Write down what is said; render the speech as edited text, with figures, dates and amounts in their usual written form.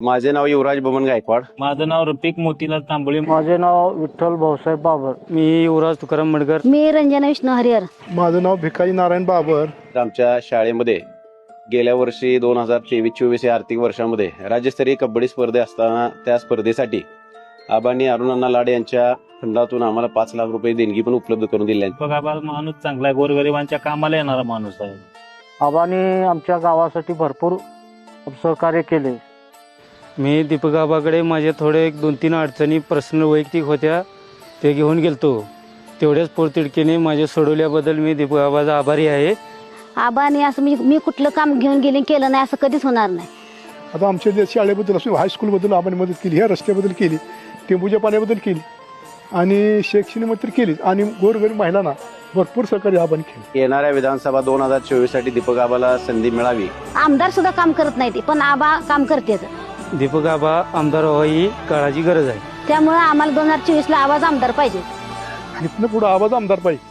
माझे नाव युवराज बबन गायकवाड. माझं नाव रफिक मोतीलाल तांबोळी. माझे नाव विठ्ठल भाऊसाहेब बाबर. मी युवराज तुकाराम मडगर. मी रंजना विष्णू हरिहर. माझं नाव भिकाजी नारायण बाबर. आमच्या शाळेमध्ये गेल्या वर्षी 2023-24 या आर्थिक वर्षामध्ये राज्यस्तरीय कबड्डी स्पर्धे असताना त्या स्पर्धेसाठी आबांनी अरुणांना लाड यांच्या फंडातून आम्हाला 5 लाख रुपये देणगी पण उपलब्ध करून दिली. बघा माणूस चांगला आहे, गोरगरिबांच्या कामाला येणारा माणूस आहे. आबांनी आमच्या गावासाठी भरपूर सहकार्य केले. मी दीपक आबाकडे माझ्या थोडे 2-3 अडचणी पर्सनल वैयक्तिक होत्या, ते घेऊन गेलतो. तेवढ्याच पोरतिडकीने माझ्या सोडवल्याबद्दल मी दीपक आबाचा आभारी आहे. आबाने असं मी कुठलं काम घेऊन गेले केलं नाही असं कधीच होणार नाही. आता आमच्या जे शाळेबद्दल असो, हायस्कूलबद्दल आपण मदत केली, ह्या रस्त्याबद्दल केली, टेंबूच्या पाण्याबद्दल केली आणि शैक्षणिक तर केलीच आणि गोरगरीब महिलांना भरपूर सहकार्य आपण केलं. येणाऱ्या विधानसभा 2024 साठी दीपक आबाला संधी मिळावी. आमदार सुद्धा काम करत नाही ते, पण आबा काम करतात. दीपक आबा आमदार व्हावा ही काळाची गरज आहे. त्यामुळे आम्हाला 2024 ला आवाज आमदार पाहिजे. इथनं पुढे आवाज आमदार पाहिजे.